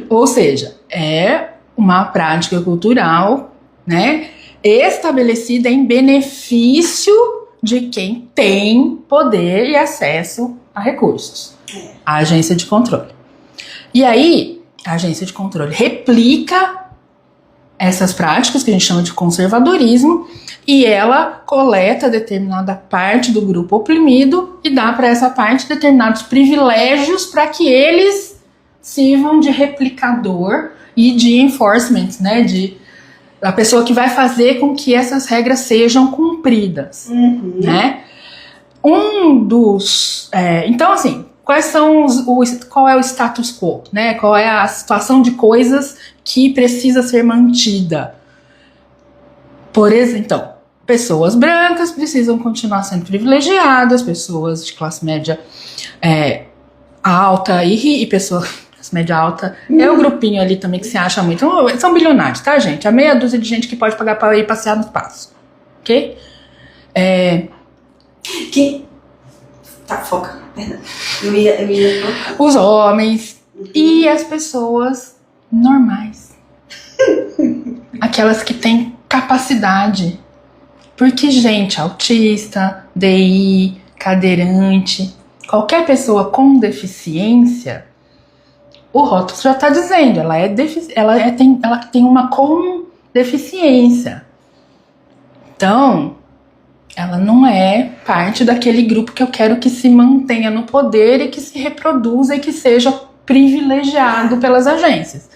Ou seja, é uma prática cultural, né, estabelecida em benefício de quem tem poder e acesso a recursos. A agência de controle. E aí, a agência de controle replica essas práticas que a gente chama de conservadorismo e ela coleta determinada parte do grupo oprimido e dá para essa parte determinados privilégios para que eles sirvam de replicador e de enforcement, né, a pessoa que vai fazer com que essas regras sejam cumpridas, né? Então, assim, qual é o status quo, né? Qual é a situação de coisas que precisa ser mantida? Por exemplo, então, pessoas brancas precisam continuar sendo privilegiadas, pessoas de classe média alta e pessoas média alta, é o grupinho ali também que se acha muito. São bilionários, tá, gente? A meia dúzia de gente que pode pagar para ir passear no espaço. Ok? Tá, foca. Perdão. Eu ia... Os homens e as pessoas normais. Aquelas que têm capacidade. Porque, gente, autista, DI, cadeirante, qualquer pessoa com deficiência, o rótulo já está dizendo, ela tem uma deficiência. Então, ela não é parte daquele grupo que eu quero que se mantenha no poder e que se reproduza e que seja privilegiado pelas agências.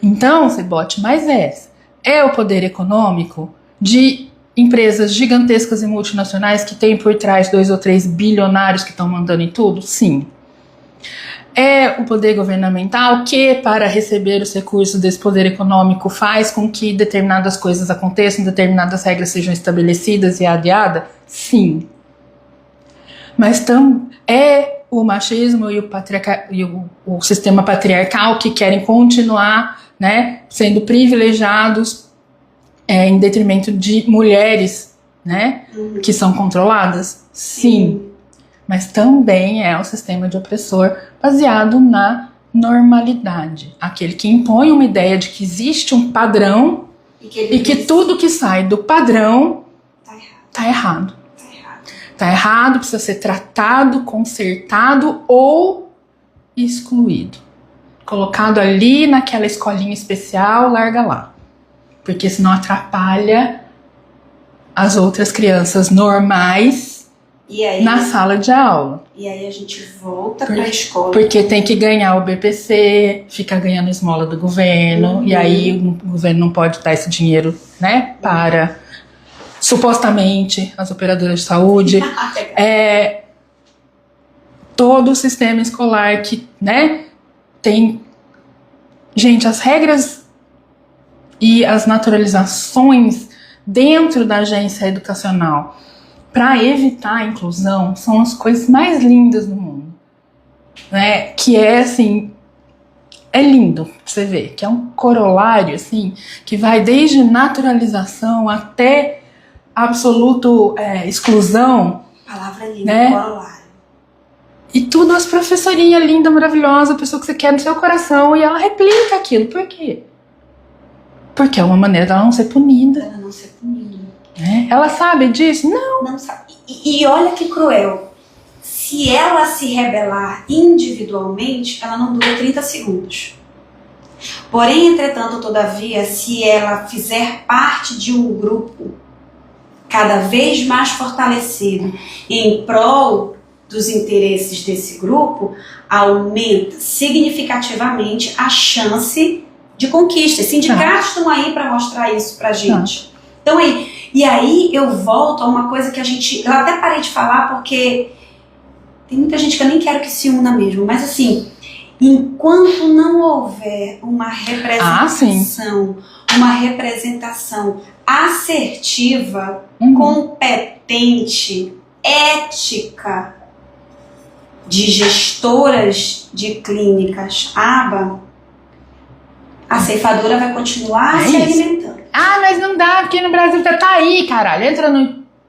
Então, você bote mais essa. É o poder econômico de empresas gigantescas e multinacionais que tem por trás 2 ou 3 bilionários que estão mandando em tudo? Sim. É o poder governamental que, para receber os recursos desse poder econômico, faz com que determinadas coisas aconteçam, determinadas regras sejam estabelecidas e adiadas? Sim. Mas é o machismo e o sistema patriarcal que querem continuar, né, sendo privilegiados em detrimento de mulheres, né, que são controladas? Sim. Mas também é o sistema de opressor baseado na normalidade. Aquele que impõe uma ideia de que existe um padrão e que tudo que sai do padrão tá errado. Tá errado, precisa ser tratado, consertado ou excluído. Colocado ali naquela escolinha especial, larga lá. Porque senão atrapalha as outras crianças normais na sala de aula. E aí a gente volta para a escola. Porque tem que ganhar o BPC, fica ganhando esmola do governo, e aí o governo não pode dar esse dinheiro, né, para, supostamente, as operadoras de saúde. Todo o sistema escolar que, né, tem... Gente, as regras e as naturalizações dentro da agência educacional para evitar a inclusão são as coisas mais lindas do mundo, né? Que é assim, é lindo você ver, que é um corolário assim, que vai desde naturalização até absoluto exclusão. Palavra linda, né? Corolário. E tudo as professorinhas linda, maravilhosa, a pessoa que você quer no seu coração, e ela replica aquilo. Por quê? Porque é uma maneira dela não ser punida. Ela não ser punida. Ela sabe disso? Não. Não sabe. E olha que cruel. Se se ela se rebelar individualmente, ela não dura 30 segundos. Porém, entretanto, todavia, se ela fizer parte de um grupo cada vez mais fortalecido em prol dos interesses desse grupo, aumenta significativamente a chance de conquista. Sindicatos estão aí para mostrar isso pra gente. Então, e aí eu volto a uma coisa que eu até parei de falar porque tem muita gente que eu nem quero que se una mesmo, mas assim, enquanto não houver uma representação assertiva, competente, ética de gestoras de clínicas ABA, a ceifadora vai continuar se alimentando. Ah, mas não dá, porque no Brasil tá aí, caralho. Entra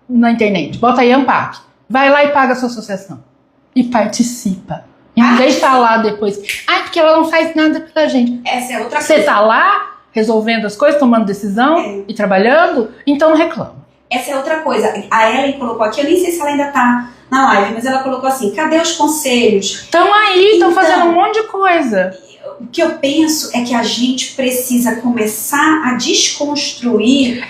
na internet, bota aí ANPAC, vai lá e paga a sua associação. E participa. Em vez de falar depois, porque ela não faz nada pela gente. Essa é outra coisa. Você tá lá, resolvendo as coisas, tomando decisão e trabalhando, então não reclama. Essa é outra coisa. A Ellen colocou aqui, eu nem sei se ela ainda tá na live, mas ela colocou assim, cadê os conselhos? Estão aí, estão fazendo um monte de coisa. O que eu penso é que a gente precisa começar a desconstruir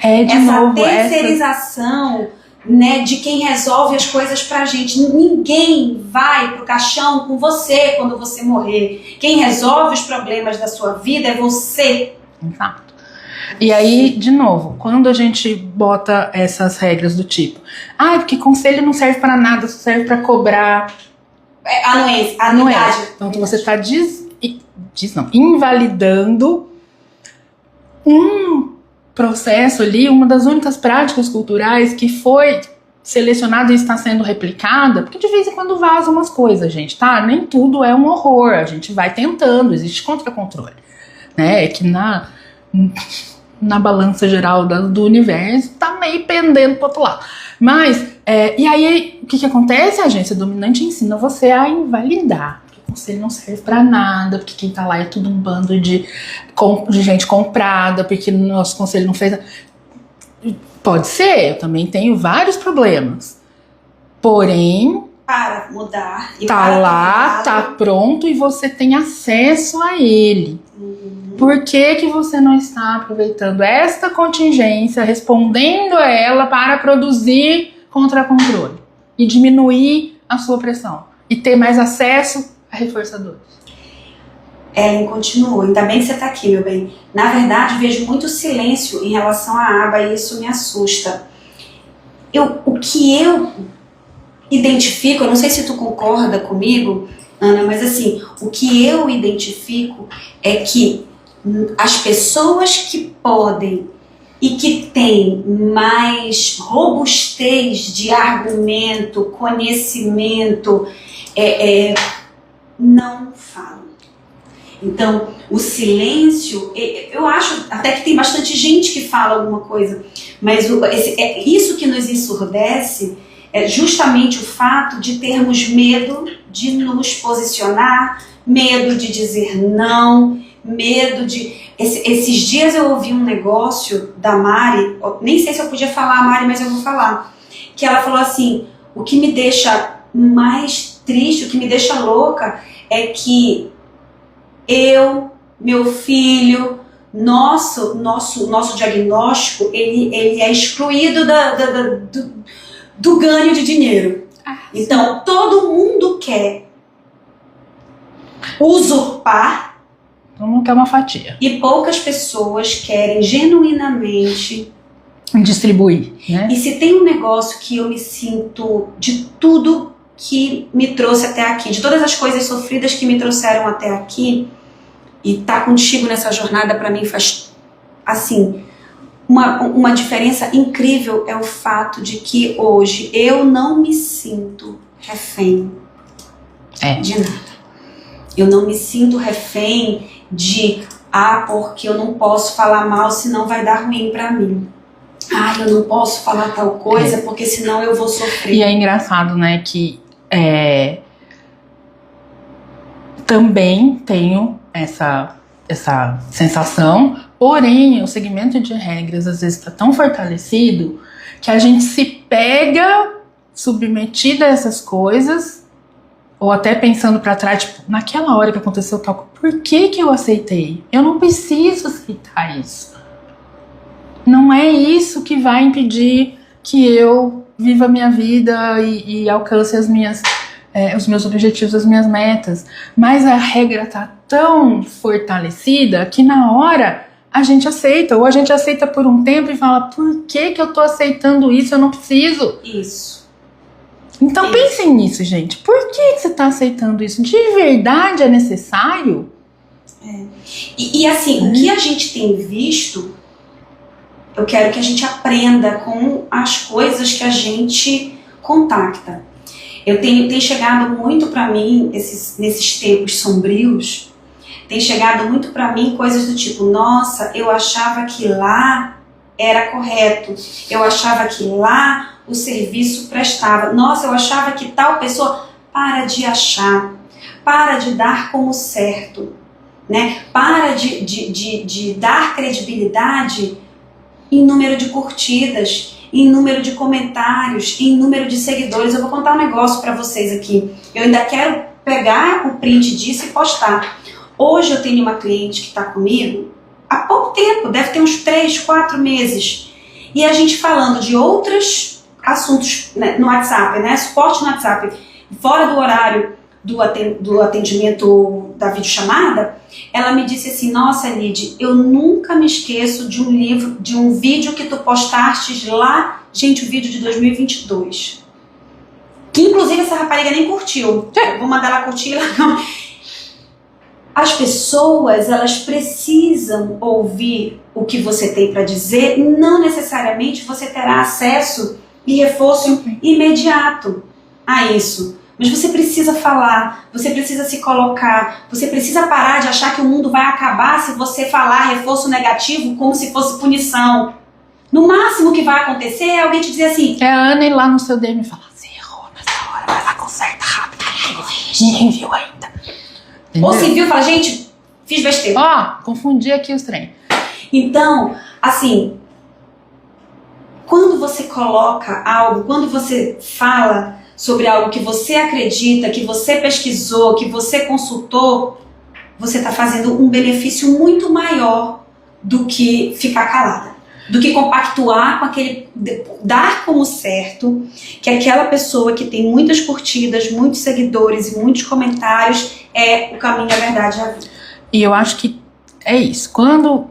terceirização, né, de quem resolve as coisas pra gente. Ninguém vai pro caixão com você quando você morrer. Quem resolve os problemas da sua vida é você. Exato. E aí, de novo, quando a gente bota essas regras do tipo, porque conselho não serve pra nada, só serve pra cobrar anuidade. Então você está invalidando um processo ali, uma das únicas práticas culturais que foi selecionada e está sendo replicada, porque de vez em quando vazam umas coisas, gente, tá? Nem tudo é um horror, a gente vai tentando, existe contra-controle, né? É que na balança geral do universo tá meio pendendo pro outro lado. Mas, e aí, o que acontece? A agência dominante ensina você a invalidar. O conselho não serve pra nada, porque quem tá lá é tudo um bando de gente comprada, porque o nosso conselho não fez. Pode ser, eu também tenho vários problemas. Porém, para mudar. E tá lá, tá pronto e você tem acesso a ele. Por que você não está aproveitando esta contingência, respondendo a ela para produzir contra-controle e diminuir a sua pressão e ter mais acesso a reforçadores? Ellen continuou, ainda bem que você está aqui, meu bem. Na verdade, vejo muito silêncio em relação à aba e isso me assusta. O que eu identifico, eu não sei se tu concorda comigo, Ana, mas assim, o que eu identifico é que as pessoas que podem e que têm mais robustez de argumento, conhecimento, não falam. Então, o silêncio, eu acho até que tem bastante gente que fala alguma coisa, mas isso que nos ensurdece é justamente o fato de termos medo de nos posicionar, medo de dizer não, medo de... Esses dias eu ouvi um negócio da Mari, nem sei se eu podia falar, Mari, mas eu vou falar, que ela falou assim, o que me deixa mais triste, o que me deixa louca é que meu filho, nosso diagnóstico, ele é excluído do ganho de dinheiro. Então, todo mundo quer usurpar. Todo mundo quer uma fatia. E poucas pessoas querem genuinamente distribuir, né? E se tem um negócio que eu me sinto de tudo que me trouxe até aqui, de todas as coisas sofridas que me trouxeram até aqui, e tá contigo nessa jornada pra mim faz, assim, uma diferença incrível, é o fato de que hoje eu não me sinto refém de nada. Eu não me sinto refém de, porque eu não posso falar mal, senão vai dar ruim pra mim. Eu não posso falar tal coisa, porque senão eu vou sofrer. E é engraçado, né, que também tenho essa sensação, porém o segmento de regras às vezes está tão fortalecido que a gente se pega submetida a essas coisas ou até pensando pra trás, tipo, naquela hora que aconteceu tal, por que eu aceitei? Eu não preciso aceitar isso. Não é isso que vai impedir que eu viva a minha vida e alcance os meus objetivos, as minhas metas. Mas a regra tá tão fortalecida que na hora a gente aceita. Ou a gente aceita por um tempo e fala, por que eu tô aceitando isso? Eu não preciso. Isso. Então pensem nisso, gente. Por que você tá aceitando isso? De verdade é necessário? E assim, o que a gente tem visto, eu quero que a gente aprenda com as coisas que a gente contacta. Tem chegado muito para mim, nesses tempos sombrios, tem chegado muito para mim coisas do tipo, nossa, eu achava que lá era correto, eu achava que lá o serviço prestava, nossa, eu achava que tal pessoa, para de achar, para de dar como certo, né? Para de dar credibilidade em número de curtidas, em número de comentários, em número de seguidores. Eu vou contar um negócio para vocês aqui. Eu ainda quero pegar o print disso e postar. Hoje eu tenho uma cliente que está comigo há pouco tempo, deve ter uns 3, 4 meses. E a gente falando de outros assuntos, né, no WhatsApp, né, suporte no WhatsApp, fora do horário do atendimento da videochamada, ela me disse assim, nossa, Lid, eu nunca me esqueço de um vídeo que tu postastes lá, gente, o vídeo de 2022. Que inclusive essa rapariga nem curtiu. Eu vou mandar ela curtir. As pessoas, elas precisam ouvir o que você tem para dizer, não necessariamente você terá acesso e reforço imediato a isso. Mas você precisa falar, você precisa se colocar, você precisa parar de achar que o mundo vai acabar se você falar reforço negativo como se fosse punição. No máximo que vai acontecer é alguém te dizer assim... É a Ana ir lá no seu DM e falar, você errou nessa hora, vai lá, conserta rápido. Ninguém viu ainda. Entendeu? Ou se viu e fala, gente, fiz besteira. Ó, confundi aqui os trem. Então, assim, quando você coloca algo, quando você fala sobre algo que você acredita, que você pesquisou, que você consultou, você está fazendo um benefício muito maior do que ficar calada, do que compactuar com aquele, dar como certo que aquela pessoa que tem muitas curtidas, muitos seguidores e muitos comentários é o caminho, a verdade e a vida. E eu acho que é isso. Quando...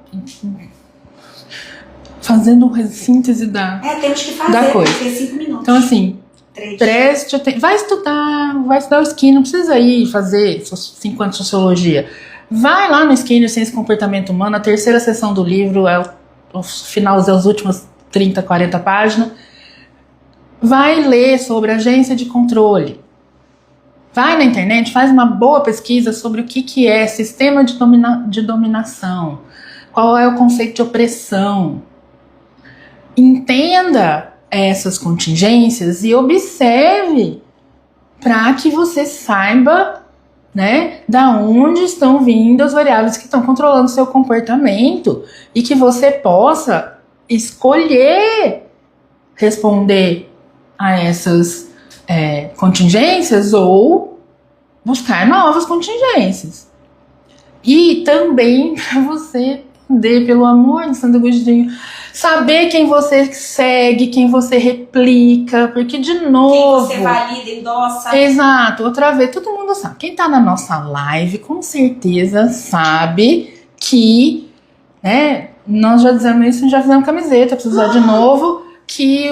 Fazendo uma síntese temos que fazer, da coisa. porque 5 minutos. Então, assim, vai estudar o Skinner, não precisa ir fazer 5 anos de sociologia. Vai lá no Skinner, Ciência e Comportamento Humano, a 3ª sessão do livro, o final, as últimas 30, 40 páginas. Vai ler sobre agência de controle. Vai na internet, faz uma boa pesquisa sobre o que é sistema de dominação, qual é o conceito de opressão. Entenda essas contingências e observe para que você saiba, né, da onde estão vindo as variáveis que estão controlando o seu comportamento e que você possa escolher responder a essas contingências ou buscar novas contingências. E também para você poder, pelo amor de Santo Agostinho, saber quem você segue, quem você replica, porque de novo... Quem você valida, endossa. Exato, outra vez, todo mundo sabe. Quem tá na nossa live, com certeza sabe que, né, nós já dizemos isso, já fizemos camiseta, precisa usar de novo, que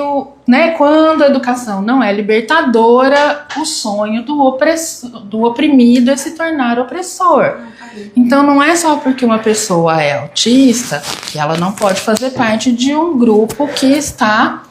quando a educação não é libertadora, o sonho do oprimido é se tornar opressor. Então não é só porque uma pessoa é autista que ela não pode fazer parte de um grupo que está,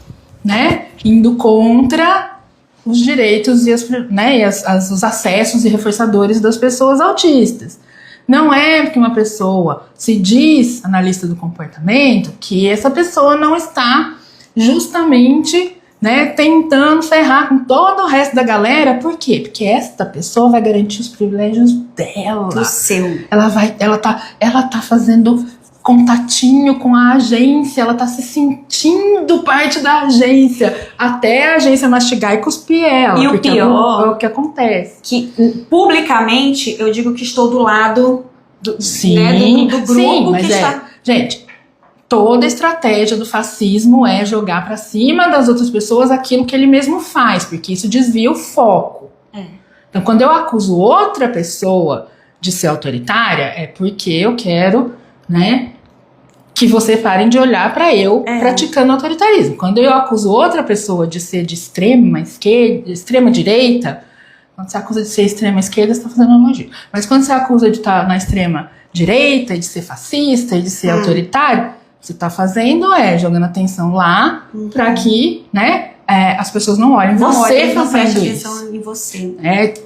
né, indo contra os direitos e os acessos e reforçadores das pessoas autistas. Não é porque uma pessoa se diz analista do comportamento que essa pessoa não está justamente, né, tentando ferrar com todo o resto da galera. Por quê? Porque esta pessoa vai garantir os privilégios dela. Do seu. Ela tá fazendo contatinho com a agência, ela tá se sentindo parte da agência, até a agência mastigar e cuspir ela. E o pior é o que acontece. Que publicamente eu digo que estou do lado Sim, né, do grupo sim, mas que está... Gente, toda estratégia do fascismo é jogar pra cima das outras pessoas aquilo que ele mesmo faz, porque isso desvia o foco. Então, quando eu acuso outra pessoa de ser autoritária, é porque eu quero, né, que você parem de olhar pra eu praticando autoritarismo. Quando eu acuso outra pessoa de ser de extrema esquerda, extrema direita, quando você acusa de ser extrema esquerda, você está fazendo uma elogio. Mas quando você acusa de estar na extrema direita, de ser fascista, e de ser autoritário, você está fazendo jogando atenção lá para que, né, as pessoas não olhem você fazendo isso. Em você.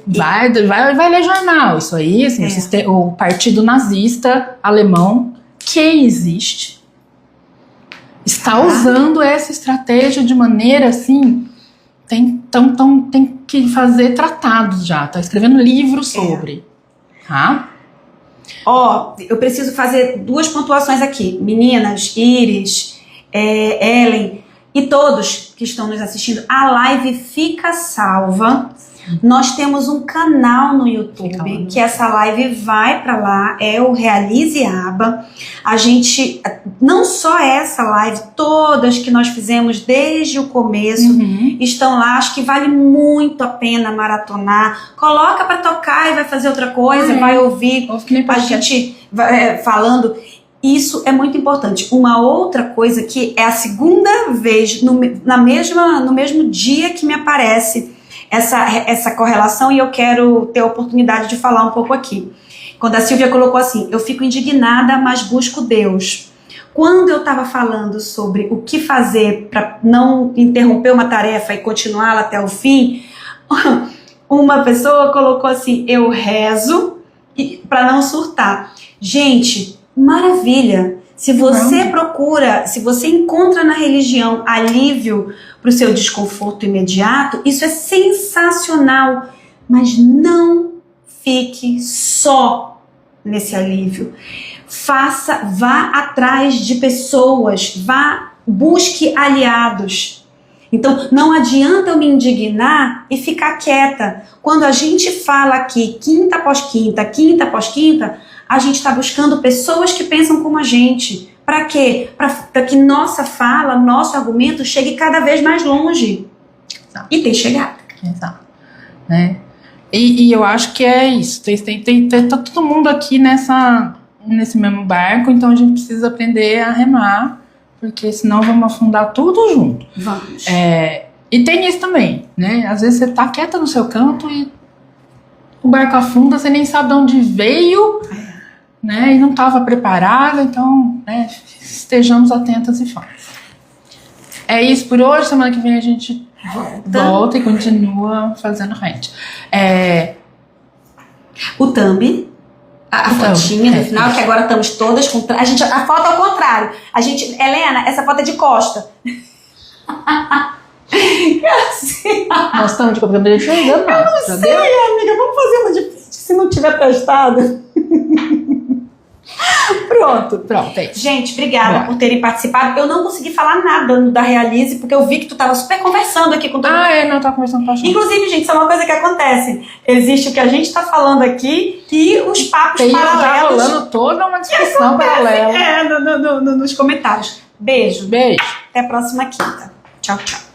Vai ler jornal. Isso aí, assim, o partido nazista alemão que existe está usando essa estratégia de maneira assim. Tem que fazer tratados já, tá escrevendo livros sobre, tá? Eu preciso fazer 2 pontuações aqui. Meninas, Iris, Ellen e todos que estão nos assistindo, a live fica salva. Nós temos um canal no YouTube que essa live vai para lá, é o Realize Aba. A gente, não só essa live, todas que nós fizemos desde o começo estão lá. Acho que vale muito a pena maratonar. Coloca para tocar e vai fazer outra coisa, vai ouvir a gente falando. Isso é muito importante. Uma outra coisa que é a segunda vez no mesmo dia que me aparece essa correlação, e eu quero ter a oportunidade de falar um pouco aqui. Quando a Silvia colocou assim, eu fico indignada, mas busco Deus. Quando eu estava falando sobre o que fazer para não interromper uma tarefa e continuá-la até o fim, uma pessoa colocou assim, eu rezo para não surtar. Gente, maravilha! Se você procura, se você encontra na religião alívio para o seu desconforto imediato, isso é sensacional. Mas não fique só nesse alívio. Vá atrás de pessoas, busque aliados. Então, não adianta eu me indignar e ficar quieta. Quando a gente fala aqui, quinta após quinta, a gente está buscando pessoas que pensam como a gente. Para quê? Para que nossa fala, nosso argumento chegue cada vez mais longe. Exato. E tem chegado. Exato. Né? E eu acho que é isso. Tá todo mundo aqui nesse mesmo barco, então a gente precisa aprender a remar, porque senão vamos afundar tudo junto. Vamos. E tem isso também, né? Às vezes você tá quieta no seu canto e o barco afunda, você nem sabe de onde veio, né? E não estava preparada, então, né, estejamos atentas e fortes. É isso por hoje. Semana que vem a gente volta e continua fazendo rente. O thumb, a fotinha no final, que agora estamos todas com... A foto ao contrário. Helena, essa foto é de costa. Nós estamos de computador chegando, eu não sei, amiga. Vamos fazer uma de frente, se não tiver prestado. Pronto, é isso. Gente, obrigada por terem participado. Eu não consegui falar nada da Realize, porque eu vi que tu tava super conversando aqui com todo mundo. Não, tava conversando com a gente. Inclusive, gente, isso é uma coisa que acontece. Existe o que a gente tá falando aqui e os papos paralelos. Tá rolando toda uma discussão paralela. Nos comentários. Beijo. Beijo. Até a próxima quinta. Tchau, tchau.